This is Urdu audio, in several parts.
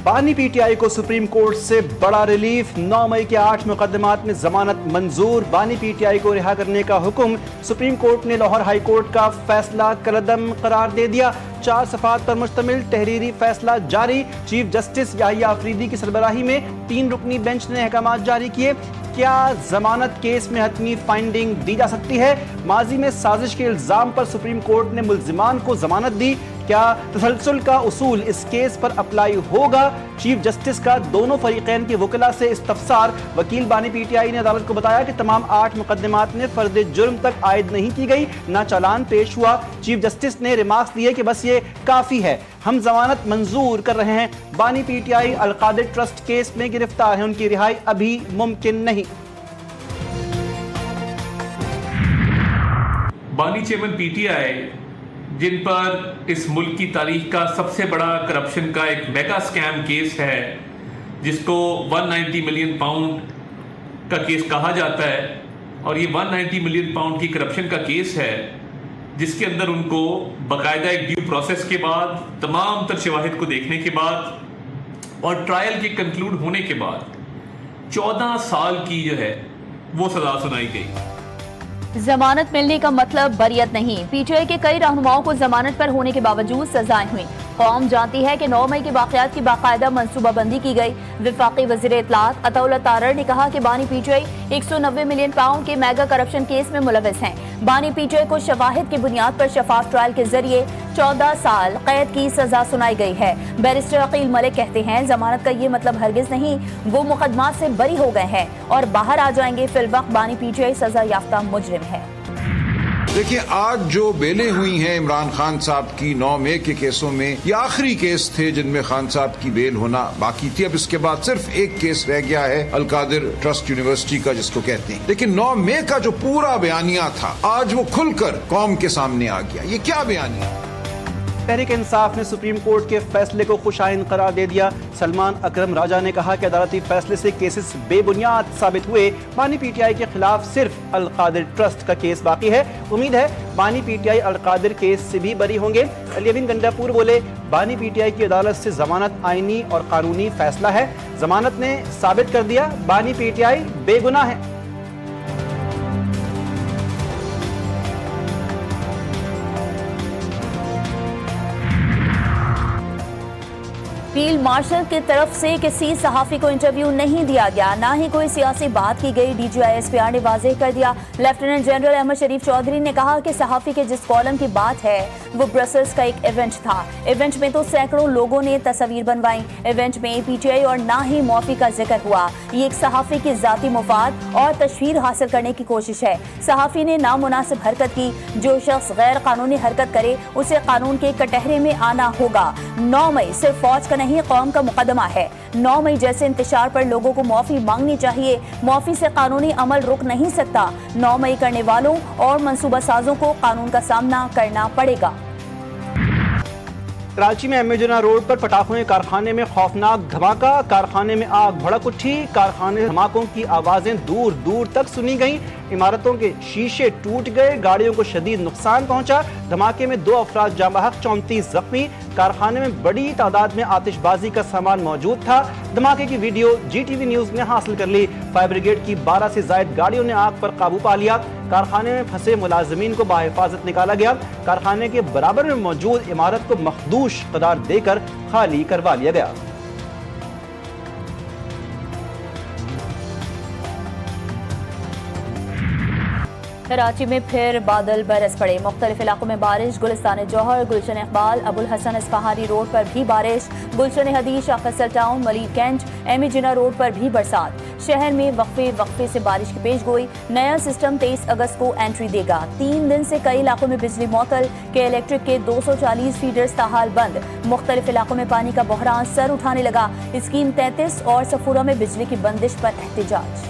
بانی پی ٹی آئی کو سپریم کورٹ سے بڑا ریلیف، 9 مئی کے 8 مقدمات میں ضمانت منظور، بانی پی ٹی آئی کو رہا کرنے کا حکم، سپریم کورٹ نے لاہور ہائی کورٹ کا فیصلہ کالعدم قرار دے دیا، 4 صفحات پر مشتمل تحریری فیصلہ جاری، چیف جسٹس یحییٰ آفریدی کی سربراہی میں 3 رکنی بینچ نے احکامات جاری کیے۔ کیا ضمانت کیس میں حتمی فائنڈنگ دی جا سکتی ہے؟ ماضی میں سازش کے الزام پر سپریم کورٹ نے ملزمان کو ضمانت دی، کیا تسلسل کا اصول اس کیس پر اپلائی ہوگا؟ چیف جسٹس کا دونوں فریقین کے وکلاء سے استفسار، وکیل بانی پی ٹی آئی نے عدالت کو بتایا کہ تمام 8 مقدمات میں فرد جرم تک عائد نہیں کی گئی، نہ چالان پیش ہوا۔ چیف جسٹس نے ریمارکس دیے کہ بس یہ کافی ہے، ہم ضمانت منظور کر رہے ہیں۔ بانی P T I Al-Qadir trust case میں گرفتار ہیں، ان کی رہائی ابھی ممکن نہیں۔ بانی چیئرمین پی ٹی آئی جن پر اس ملک کی تاریخ کا سب سے بڑا کرپشن کا ایک میگا سکیم کیس ہے، جس کو 190 ملین پاؤنڈ کا کیس کہا جاتا ہے، اور یہ 190 ملین پاؤنڈ کی کرپشن کا کیس ہے جس کے اندر ان کو باقاعدہ ایک ڈیو پروسیس کے بعد، تمام تر شواہد کو دیکھنے کے بعد اور ٹرائل کے کنکلوڈ ہونے کے بعد 14 سال کی جو ہے وہ سزا سنائی گئی۔ ضمانت ملنے کا مطلب بریت نہیں، پی ٹی آئی کے کئی رہنماؤں کو ضمانت پر ہونے کے باوجود سزائیں ہوئیں۔ قوم جانتی ہے کہ 9 مئی کے واقعات کی باقاعدہ منصوبہ بندی کی گئی۔ وفاقی وزیر اطلاعات عطا اللہ تارڑ نے کہا کہ بانی پی ٹی آئی 190 ملین پاؤنڈ کے میگا کرپشن کیس میں ملوث ہیں۔ بانی پی ٹی آئی کو شواہد کی بنیاد پر شفاف ٹرائل کے ذریعے 14 سال قید کی سزا سنائی گئی ہے۔ بیرسٹر عقیل ملک کہتے ہیں ضمانت کا یہ مطلب ہرگز نہیں، وہ مقدمات سے بری ہو گئے ہیں اور باہر آ جائیں گے، فی الوقت بانی پی ٹی آئی سزا یافتہ مجرم ہے۔ دیکھیں، آج جو بیلیں ہوئی ہیں عمران خان صاحب کی 9 مئی کے کیسوں میں، یہ آخری کیس تھے جن میں خان صاحب کی بیل ہونا باقی تھی۔ اب اس کے بعد صرف ایک کیس رہ گیا ہے القادر ٹرسٹ یونیورسٹی کا، جس کو کہتے ہیں۔ لیکن 9 مئی کا جو پورا بیانیہ تھا آج وہ کھل کر قوم کے سامنے آ گیا۔ یہ کیا بیانیہ؟ تحریک انصاف نے سپریم کورٹ کے فیصلے کو خوش آئند قرار دے دیا۔ سلمان اکرم راجہ نے کہا کہ عدالتی فیصلے سے کیسز بے بنیاد ثابت ہوئے، بانی پی ٹی آئی کے خلاف صرف القادر ٹرسٹ کا کیس باقی ہے، امید ہے بانی P T I Qadir case سے بھی بری ہوں گے۔ علی امین گنڈا پور بولے، بانی پی ٹی آئی کی عدالت سے ضمانت آئینی اور قانونی فیصلہ ہے، ضمانت نے ثابت کر دیا بانی پی ٹی آئی بے گناہ ہے۔ فیلڈ مارشل کی طرف سے کسی صحافی کو انٹرویو نہیں دیا گیا، نہ ہی کوئی سیاسی بات کی گئی۔ D G I S P R نے واضح کر دیا۔ لیفٹیننٹ جنرل احمد شریف چودھری نے کہا کہ صحافی کے جس کالم کی بات ہے وہ برسلز کا ایک ایونٹ تھا، ایونٹ میں تو سینکڑوں لوگوں نے تصاویر بنوائیں، ایونٹ میں پی ٹی آئی اور نہ ہی موفی کا ذکر ہوا۔ یہ ایک صحافی کی ذاتی مفاد اور تشہیر حاصل کرنے کی کوشش ہے۔ صحافی نے نامناسب حرکت کی، جو شخص غیر قانونی حرکت کرے اسے قانون کے کٹہرے میں آنا ہوگا۔ 9 مئی صرف فوج کا نہیں، قوم کا مقدمہ ہے۔ 9 مئی جیسے انتشار پر لوگوں کو معافی مانگنی چاہیے، معافی سے قانونی عمل رک نہیں سکتا۔ 9 مئی کرنے والوں اور منصوبہ سازوں کو قانون کا سامنا کرنا پڑے گا۔ کراچی میں ایم اے جناح روڈ پر پٹاخوں کے کارخانے میں خوفناک دھماکہ، کارخانے میں آگ بھڑک اٹھی، کارخانے دھماکوں کی آوازیں دور دور تک سنی گئیں، عمارتوں کے شیشے ٹوٹ گئے، گاڑیوں کو شدید نقصان پہنچا۔ دھماکے میں 2 افراد جاں بحق، 34 زخمی۔ کارخانے میں بڑی تعداد میں آتش بازی کا سامان موجود تھا۔ دھماکے کی video G T V news نے حاصل کر لی۔ فائر بریگیڈ کی 12 سے زائد گاڑیوں نے آگ پر قابو پا لیا۔ کارخانے میں پھنسے ملازمین کو بحفاظت نکالا گیا۔ کارخانے کے برابر میں موجود عمارت کو مخدوش قرار دے کر خالی کروا لیا گیا۔ کراچی میں پھر بادل برس پڑے، مختلف علاقوں میں بارش، گلستان جوہر، گلشن اقبال، ابو الحسن اصفہانی روڈ پر بھی بارش، گلشن حدیث، شاہ فیصل ٹاؤن، ملید گنج، ایم اے جناح روڈ پر بھی برسات۔ شہر میں وقفے سے بارش کی پیش گوئی، نیا سسٹم 23 اگست کو انٹری دے گا۔ 3 دن سے کئی علاقوں میں بجلی معطل، کے الیکٹرک کے 240 فیڈرز تاحال بند، مختلف علاقوں میں پانی کا بحران سر اٹھانے لگا۔ اسکیم 33 اور صفورہ میں بجلی کی بندش پر احتجاج۔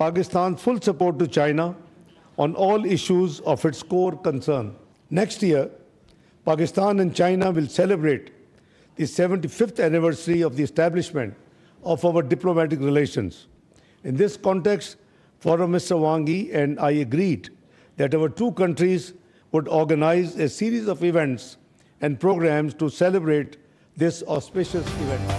Pakistan's full support to China on all issues of its core concern. Next year, Pakistan and China will celebrate the 75th anniversary of the establishment of our diplomatic relations. In this context, Foreign Minister Wang Yi and I agreed that our two countries would organize a series of events and programs to celebrate this auspicious event.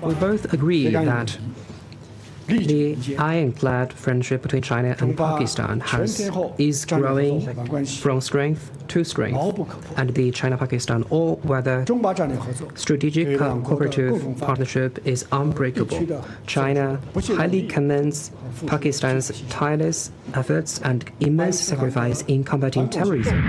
We both agree that the ironclad friendship between China and Pakistan is growing from strength to strength, and the China-Pakistan all-weather strategic cooperative partnership is unbreakable. China highly commends Pakistan's tireless efforts and immense sacrifice in combating terrorism.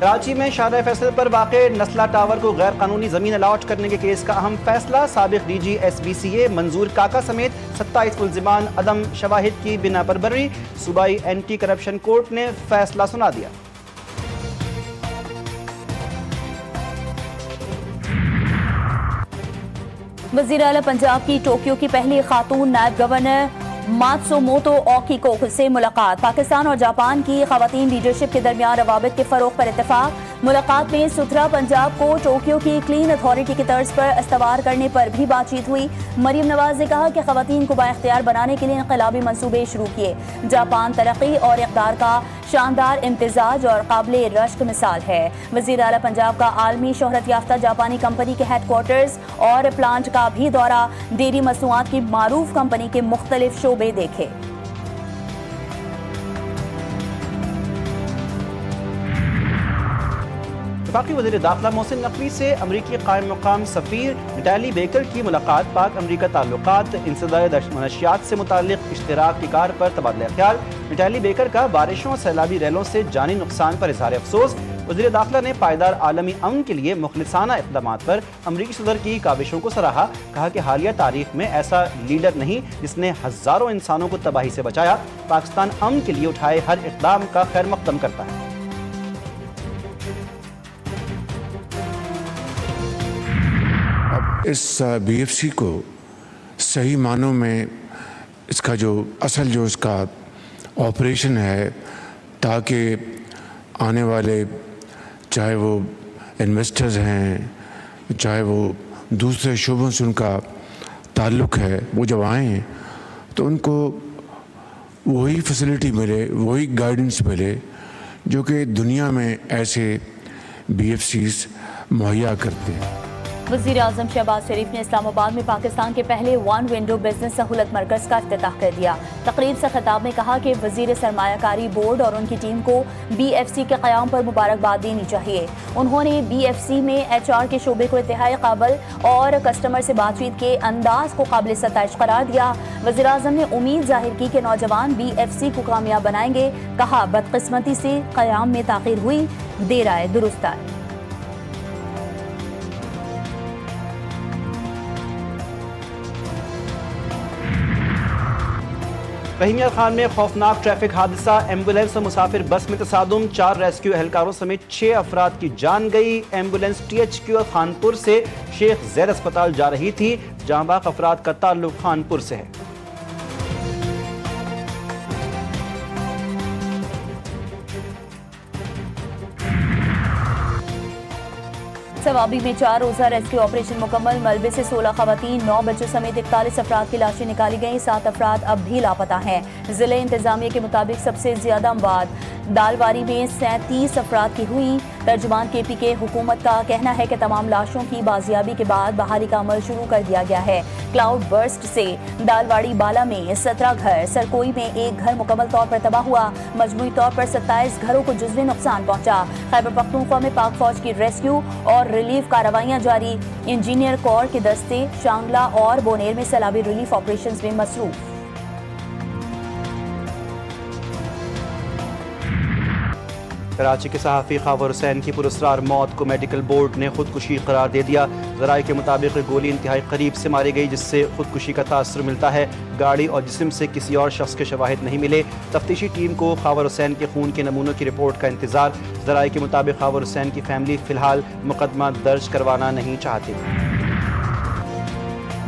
Karachi میں شارع فیصل پر واقع نسلہ ٹاور کو غیر قانونی زمین الاٹ کرنے کے کیس کا اہم فیصلہ، سابق D G S B C A Manzoor Kaka سمیت 27 ملزمان عدم شواہد کی بنا پر بری، صوبائی اینٹی کرپشن کورٹ نے فیصلہ سنا دیا۔ وزیر اعلیٰ پنجاب کی ٹوکیو کی پہلی خاتون نائب گورنر ماتسوموتو اوکیکو سے ملاقات، پاکستان اور جاپان کی خواتین لیڈرشپ کے درمیان روابط کے فروغ پر اتفاق، ملاقات میں ستھرا پنجاب کو ٹوکیو کی کلین اتھارٹی کی طرز پر استوار کرنے پر بھی بات چیت ہوئی۔ مریم نواز نے کہا کہ خواتین کو بااختیار بنانے کے لیے انقلابی منصوبے شروع کیے، جاپان ترقی اور اقدار کا شاندار امتزاج اور قابل رشک مثال ہے۔ وزیر اعلیٰ پنجاب کا عالمی شہرت یافتہ جاپانی کمپنی کے ہیڈ کوارٹرز اور پلانٹ کا بھی دورہ، ڈیری مصنوعات کی معروف کمپنی کے مختلف شعبے دیکھے۔ وفاقی وزیر داخلہ محسن نقوی سے امریکی قائم مقام سفیر نٹالی بیکر کی ملاقات، پاک امریکہ تعلقات، انسداد منشیات سے متعلق اشتراک کی کار پر تبادلہ خیال۔ نٹالی بیکر کا بارشوں اور سیلابی ریلوں سے جانی نقصان پر اظہار افسوس۔ وزیر داخلہ نے پائیدار عالمی امن کے لیے مخلصانہ اقدامات پر امریکی صدر کی کاوشوں کو سراہا، کہا کہ حالیہ تاریخ میں ایسا لیڈر نہیں جس نے ہزاروں انسانوں کو تباہی سے بچایا، پاکستان امن کے لیے اٹھائے ہر اقدام کا خیر مقدم کرتا ہے۔ اس بی ایف سی کو صحیح معنوں میں اس کا جو اس کا آپریشن ہے، تاکہ آنے والے چاہے وہ انویسٹرز ہیں، چاہے وہ دوسرے شعبوں سے ان کا تعلق ہے، وہ جب آئیں تو ان کو وہی فیسلٹی ملے، وہی گائیڈنس ملے جو کہ دنیا میں ایسے بی ایف سیز مہیا کرتے ہیں۔ وزیر اعظم شہباز شریف نے اسلام آباد میں پاکستان کے پہلے ون ونڈو بزنس سہولت مرکز کا افتتاح کر دیا۔ تقریب سے خطاب میں کہا کہ وزیر سرمایہ کاری بورڈ اور ان کی ٹیم کو بی ایف سی کے قیام پر مبارکباد دینی چاہیے۔ انہوں نے بی ایف سی میں ایچ آر کے شعبے کو انتہائی قابل اور کسٹمر سے بات چیت کے انداز کو قابل ستائش قرار دیا۔ وزیر اعظم نے امید ظاہر کی کہ نوجوان بی ایف سی کو کامیاب بنائیں گے، کہا بدقسمتی سے قیام میں تاخیر ہوئی، دیر آئے درست آئے۔ رحیمیہ خان میں خوفناک ٹریفک حادثہ، ایمبولینس اور مسافر بس میں تصادم، 4 ریسکیو اہلکاروں سمیت 6 افراد کی جان گئی۔ Ambulance T H Q Khanpur سے شیخ زید اسپتال جا رہی تھی، جہاں باق افراد کا تعلق خانپور سے ہے۔ ثوابی میں 4 روزہ ریسکیو آپریشن مکمل، ملبے سے 16 خواتین، 9 بچوں سمیت 41 افراد کی لاشیں نکالی گئیں، 7 افراد اب بھی لاپتہ ہیں۔ ضلع انتظامیہ کے مطابق سب سے زیادہ اموات دالواری میں 37 افراد کی ہوئی۔ ترجمان کے پی کے حکومت کا کہنا ہے کہ تمام لاشوں کی بازیابی کے بعد بحالی کا عمل شروع کر دیا گیا ہے۔ کلاؤڈ برسٹ سے دالواڑی بالا میں 17 گھر، سرکوئی میں 1 گھر مکمل طور پر تباہ ہوا، مجموعی طور پر 27 گھروں کو جزوی نقصان پہنچا۔ خیبر پختونخوا میں پاک فوج کی ریسکیو اور ریلیف کارروائیاں جاری، انجینئر کور کے دستے شانگلہ اور بونیر میں سیلابی ریلیف آپریشنز میں مصروف۔ کراچی کے صحافی خاور حسین کی پراسرار موت کو میڈیکل بورڈ نے خودکشی قرار دے دیا۔ ذرائع کے مطابق گولی انتہائی قریب سے ماری گئی، جس سے خودکشی کا تاثر ملتا ہے۔ گاڑی اور جسم سے کسی اور شخص کے شواہد نہیں ملے۔ تفتیشی ٹیم کو خاور حسین کے خون کے نمونوں کی رپورٹ کا انتظار۔ ذرائع کے مطابق خاور حسین کی فیملی فی الحال مقدمہ درج کروانا نہیں چاہتی۔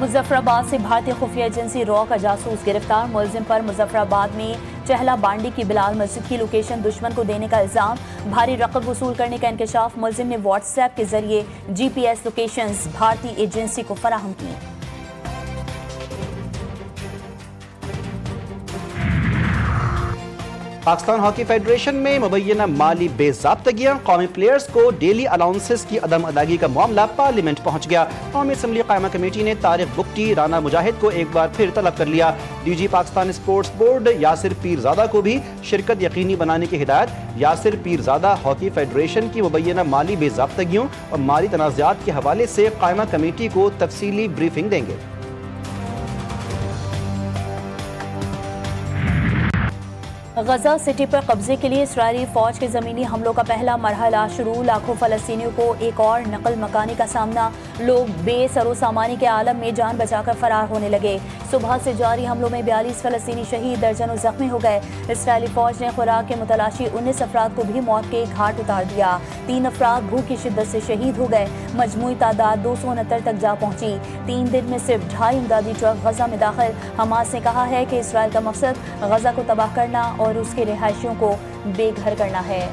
مظفر آباد سے بھارتی خفیہ ایجنسی را کا جاسوس گرفتار، ملزم پر مظفر آباد میں چہلا بانڈی کی بلال مسجد کی لوکیشن دشمن کو دینے کا الزام، بھاری رقم وصول کرنے کا انکشاف، ملزم نے واٹس ایپ کے ذریعے جی پی ایس لوکیشنز بھارتی ایجنسی کو فراہم کی۔ پاکستان ہاکی فیڈریشن میں مبینہ مالی بے ضابطگیاں، قومی پلیئرز کو ڈیلی الاؤنسز کی عدم ادائیگی کا معاملہ پارلیمنٹ پہنچ گیا۔ قومی اسمبلی قائمہ کمیٹی نے طارق بگٹی، رانا مجاہد کو ایک بار پھر طلب کر لیا۔ D G Pakistan sports board Yasir Pirzada کو بھی شرکت یقینی بنانے کی ہدایت۔ یاسر پیرزادہ ہاکی فیڈریشن کی مبینہ مالی بے ضابطگیوں اور مالی تنازعات کے حوالے سے قائمہ کمیٹی کو تفصیلی بریفنگ دیں گے۔ غزہ سٹی پر قبضے کے لیے اسرائیلی فوج کے زمینی حملوں کا پہلا مرحلہ شروع. لاکھوں فلسطینیوں کو ایک اور نقل مکانی کا سامنا. لوگ بے سر و سامانی کے عالم میں جان بچا کر فرار ہونے لگے. صبح سے جاری حملوں میں 42 فلسطینی شہید، درجنوں زخمی ہو گئے. اسرائیلی فوج نے خوراک کے متلاشی 19 افراد کو بھی موت کے گھاٹ اتار دیا. 3 افراد بھوک کی شدت سے شہید ہو گئے. مجموعی تعداد 269 تک جا پہنچی. 3 دن میں صرف 2.5 امدادی ٹرک غزہ میں داخل. حماس نے کہا ہے کہ اسرائیل کا مقصد غزہ کو تباہ کرنا اور اس کے رہائشیوں کو بے گھر کرنا ہے.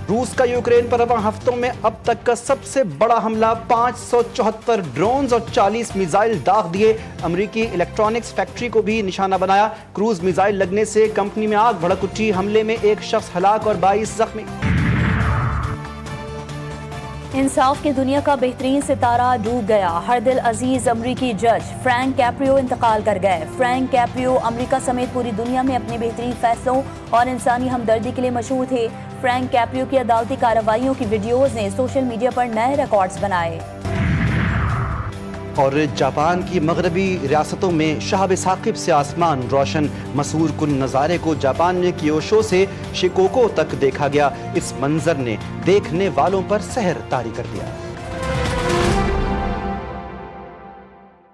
روس کا یوکرین پر رواں ہفتوں میں اب تک کا سب سے بڑا حملہ. 574 ڈرونز اور 40 میزائل داغ دیے. امریکی الیکٹرانکس فیکٹری کو بھی نشانہ بنایا. کروز میزائل لگنے سے کمپنی میں آگ بھڑک اٹھی. حملے میں 1 شخص ہلاک اور 22 زخمی. انصاف کی دنیا کا بہترین ستارہ ڈوب گیا. ہر دل عزیز امریکی جج فرینک کیپریو انتقال کر گئے. فرینک کیپریو امریکہ سمیت پوری دنیا میں اپنے بہترین فیصلوں اور انسانی ہمدردی کے لیے مشہور تھے. فرینک کیپریو کی عدالتی کارروائیوں کی ویڈیوز نے سوشل میڈیا پر نئے ریکارڈز بنائے. اور جاپان کی مغربی ریاستوں میں شہاب ثاقب سے آسمان روشن. مسحور کن نظارے کو جاپان میں کیوشو سے شیکوکو تک دیکھا گیا. اس منظر نے دیکھنے والوں پر سحر طاری کر دیا.